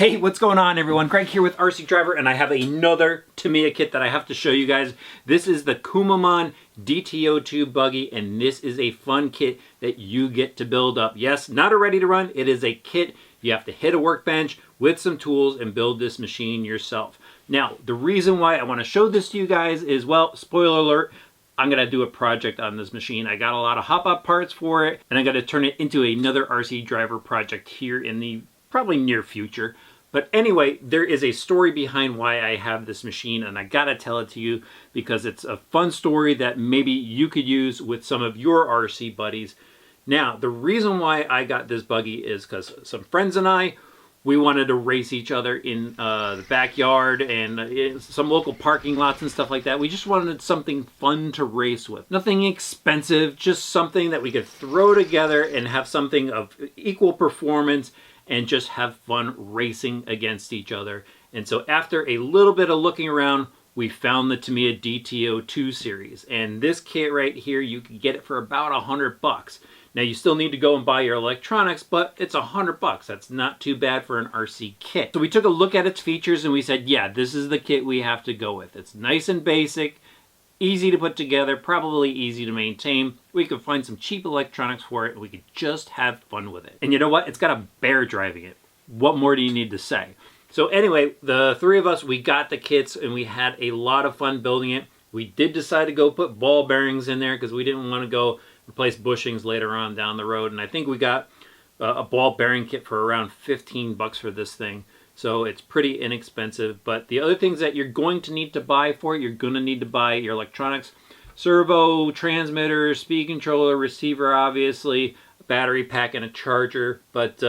Hey, what's going on everyone? Greg here with RC Driver, and I have another Tamiya kit that I have to show you guys. This is the Kumamon DT02 buggy, and this is a fun kit that you get to build up. Yes, not a ready to run, it is a kit. You have to hit a workbench with some tools and build this machine yourself. Now, the reason why I want to show this to you guys is, well, spoiler alert, I'm going to do a project on this machine. I got a lot of hop-up parts for it, and I got to turn it into another RC Driver project here in the probably near future. But anyway, there is a story behind why I have this machine, and I gotta tell it to you because it's a fun story that maybe you could use with some of your RC buddies. Now, the reason why I got this buggy is because some friends and I, we wanted to race each other in the backyard and some local parking lots and stuff like that. We just wanted something fun to race with. Nothing expensive, just something that we could throw together and have something of equal performance and just have fun racing against each other. And so after a little bit of looking around, we found the Tamiya DT02 series. And this kit right here, you can get it for about $100. Now you still need to go and buy your electronics, but it's $100. That's not too bad for an RC kit. So we took a look at its features and we said, yeah, this is the kit we have to go with. It's nice and basic, easy to put together, probably easy to maintain. We could find some cheap electronics for it and we could just have fun with it. And you know what? It's got a bear driving it. What more do you need to say? So anyway, the three of us, we got the kits and we had a lot of fun building it. We did decide to go put ball bearings in there because we didn't want to go replace bushings later on down the road. And I think we got a ball bearing kit for around 15 bucks for this thing. So it's pretty inexpensive. But the other things that you're going to need to buy for it, you're going to need to buy your electronics, servo, transmitter, speed controller, receiver, obviously, a battery pack, and a charger. But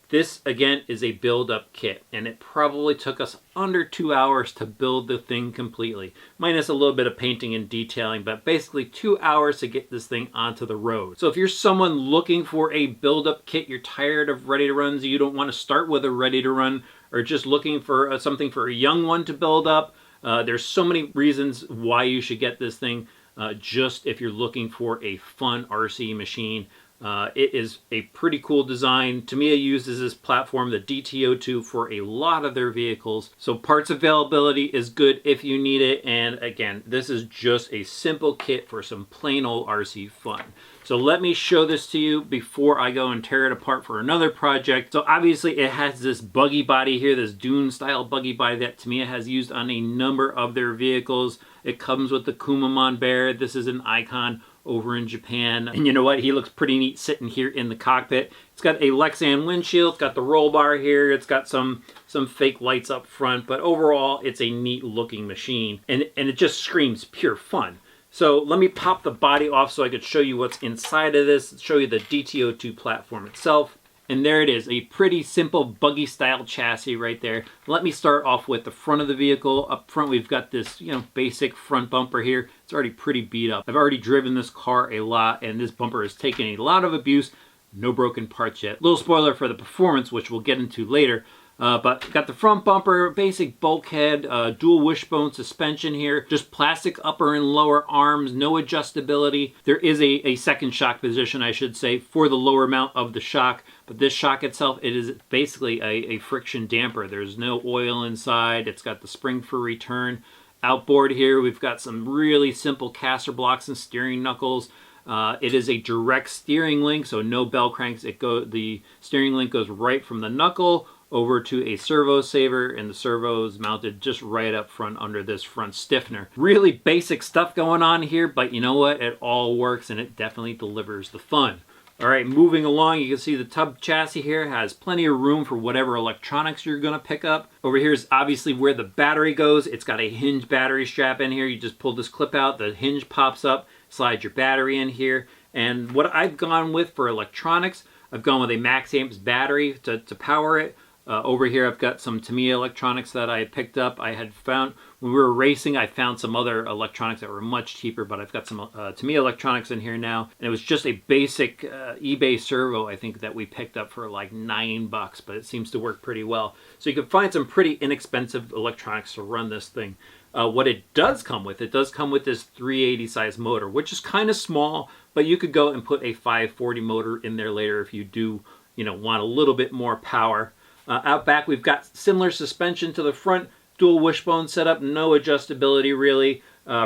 this, again, is a build-up kit. And it probably took us under 2 hours to build the thing completely. Minus a little bit of painting and detailing, but basically 2 hours to get this thing onto the road. So if you're someone looking for a build-up kit, you're tired of ready-to-runs, you don't want to start with a ready-to-run, or just looking for something for a young one to build up, there's so many reasons why you should get this thing, just if you're looking for a fun RC machine. It is a pretty cool design. Tamiya uses this platform, the DT02, for a lot of their vehicles. So parts availability is good if you need it. And again, this is just a simple kit for some plain old RC fun. So let me show this to you before I go and tear it apart for another project. So obviously it has this buggy body here, this Dune style buggy body that Tamiya has used on a number of their vehicles. It comes with the Kumamon bear. This is an icon over in Japan. And you know what? He looks pretty neat sitting here in the cockpit. It's got a Lexan windshield. It's got the roll bar here. It's got some fake lights up front. But overall, it's a neat looking machine. And it just screams pure fun. So let me pop the body off so I could show you what's inside of this, show you the DT02 platform itself. And there it is, a pretty simple buggy style chassis right there. Let me start off with the front of the vehicle. Up front we've got this, basic front bumper here. It's already pretty beat up. I've already driven this car a lot and this bumper has taken a lot of abuse. No broken parts yet. Little spoiler for the performance, which we'll get into later. But got the front bumper, basic bulkhead, dual wishbone suspension here, just plastic upper and lower arms, no adjustability. There is a second shock position, I should say, for the lower mount of the shock. But this shock itself, it is basically a friction damper. There's no oil inside. It's got the spring for return. Outboard here, we've got some really simple caster blocks and steering knuckles. It is a direct steering link, so no bell cranks. The steering link goes right from the knuckle over to a servo saver, and the servo is mounted just right up front under this front stiffener. Really basic stuff going on here, but you know what? It all works and it definitely delivers the fun. All right, moving along, you can see the tub chassis here has plenty of room for whatever electronics you're gonna pick up. Over here is obviously where the battery goes. It's got a hinge battery strap in here. You just pull this clip out, the hinge pops up, slide your battery in here. And what I've gone with for electronics, I've gone with a max amps battery to power it. Over here I've got some Tamiya electronics that I picked up. I had found, when we were racing, I found some other electronics that were much cheaper, but I've got some Tamiya electronics in here now. And it was just a basic eBay servo, I think, that we picked up for like $9, but it seems to work pretty well. So you can find some pretty inexpensive electronics to run this thing. What it does come with this 380 size motor, which is kind of small, but you could go and put a 540 motor in there later if you do, want a little bit more power. Out back, we've got similar suspension to the front, dual wishbone setup, no adjustability really.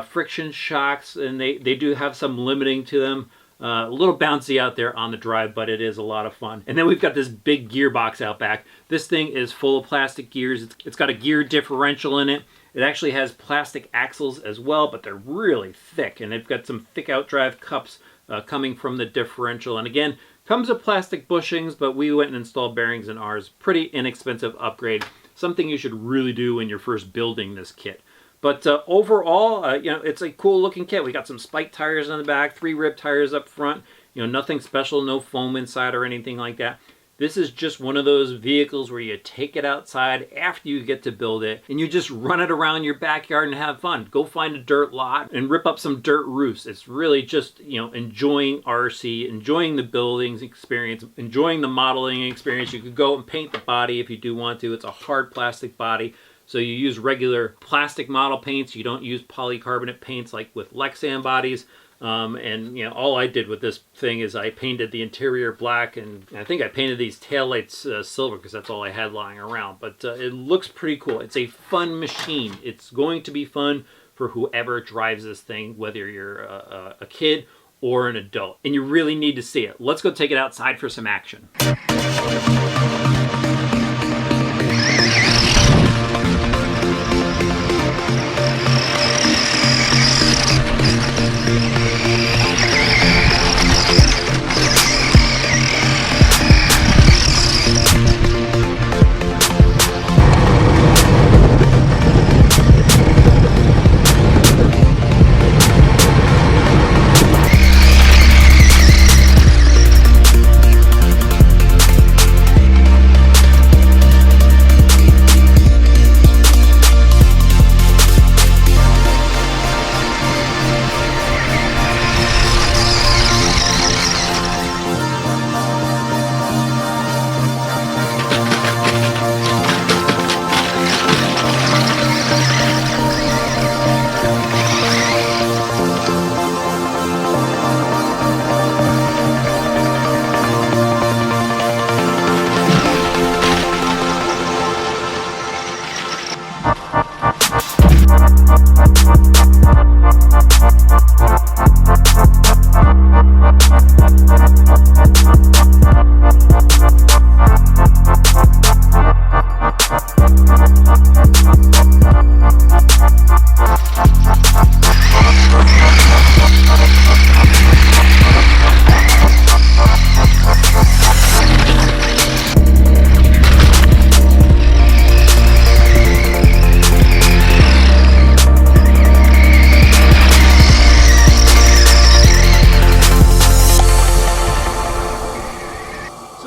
Friction shocks, and they do have some limiting to them. A little bouncy out there on the drive, but it is a lot of fun. And then we've got this big gearbox out back. This thing is full of plastic gears. It's got a gear differential in it. It actually has plastic axles as well, but they're really thick, and they've got some thick outdrive cups coming from the differential. And again, comes with plastic bushings, but we went and installed bearings in ours. Pretty inexpensive upgrade. Something you should really do when you're first building this kit. But overall, you know, it's a cool looking kit. We got some spike tires on the back, 3 rib tires up front. You know, nothing special, no foam inside or anything like that. This is just one of those vehicles where you take it outside after you get to build it, and you just run it around your backyard and have fun. Go find a dirt lot and rip up some dirt roofs. It's really just, you know, enjoying RC, enjoying the buildings experience, enjoying the modeling experience. You could go and paint the body if you do want to. It's a hard plastic body. So you use regular plastic model paints. You don't use polycarbonate paints like with Lexan bodies. And, you know, all I did with this thing is I painted the interior black, and I think I painted these taillights silver because that's all I had lying around. But it looks pretty cool. It's a fun machine. It's going to be fun for whoever drives this thing, whether you're a kid or an adult. And you really need to see it. Let's go take it outside for some action.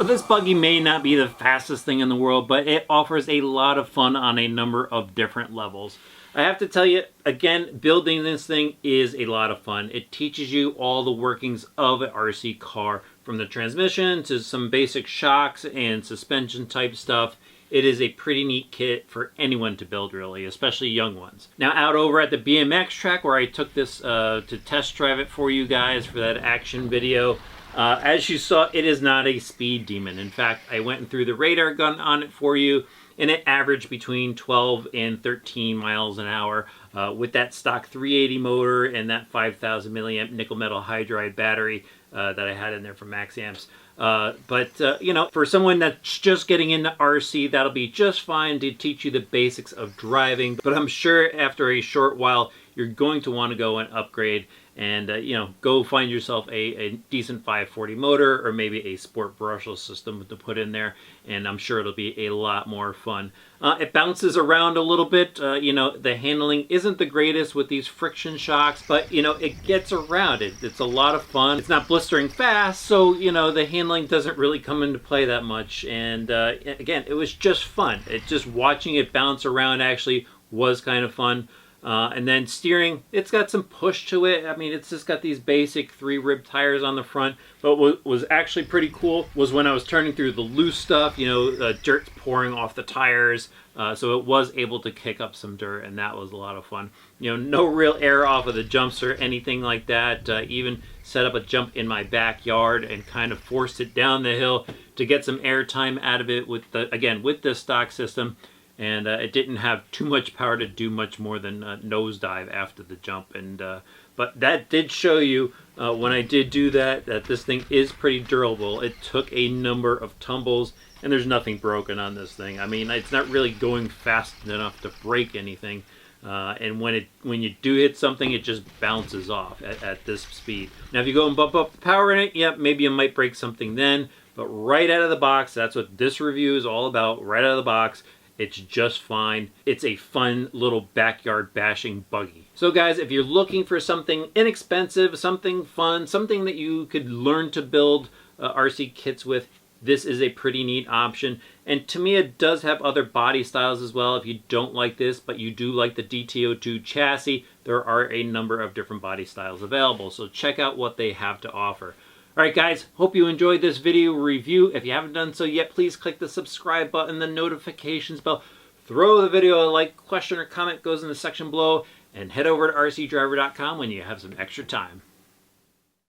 This buggy may not be the fastest thing in the world, but it offers a lot of fun on a number of different levels. I have to tell you, again, building this thing is a lot of fun. It teaches you all the workings of an RC car, from the transmission to some basic shocks and suspension type stuff. It is a pretty neat kit for anyone to build, really, especially young ones. Now, out over at the BMX track where I took this to test drive it for you guys for that action video, as you saw, it is not a speed demon. In fact, I went and threw the radar gun on it for you, and it averaged between 12 and 13 miles an hour with that stock 380 motor and that 5,000 milliamp nickel metal hydride battery that I had in there from Max Amps. You know, for someone that's just getting into RC, that'll be just fine to teach you the basics of driving. But I'm sure after a short while, you're going to want to go and upgrade and, you know, go find yourself a decent 540 motor or maybe a sport brushless system to put in there. And I'm sure it'll be a lot more fun. It bounces around a little bit. You know, the handling isn't the greatest with these friction shocks, but, you know, it gets around it. It's a lot of fun. It's not blistering fast, so, you know, the handling doesn't really come into play that much. And again, it was just fun. Just watching it bounce around actually was kind of fun. And then steering, it's got some push to it. I mean, it's just got these basic 3-rib tires on the front. But what was actually pretty cool was when I was turning through the loose stuff, you know, dirt's pouring off the tires. So it was able to kick up some dirt, and that was a lot of fun. You know, no real air off of the jumps or anything like that. Even set up a jump in my backyard and kind of forced it down the hill to get some airtime out of it with the, again, with the stock system. And it didn't have too much power to do much more than nosedive after the jump. And but that did show you when I did do that, that this thing is pretty durable. It took a number of tumbles, and there's nothing broken on this thing. I mean, it's not really going fast enough to break anything. And when you do hit something, it just bounces off at this speed. Now, if you go and bump up the power in it, yeah, maybe you might break something then. But right out of the box, that's what this review is all about. Right out of the box, it's just fine. It's a fun little backyard bashing buggy. So guys, if you're looking for something inexpensive, something fun, something that you could learn to build RC kits with, this is a pretty neat option. And Tamiya does have other body styles as well. If you don't like this, but you do like the DT-02 chassis, there are a number of different body styles available. So check out what they have to offer. All right, guys, hope you enjoyed this video review. If you haven't done so yet, please click the subscribe button, the notifications bell. Throw the video a like, question, or comment goes in the section below, and head over to rcdriver.com when you have some extra time.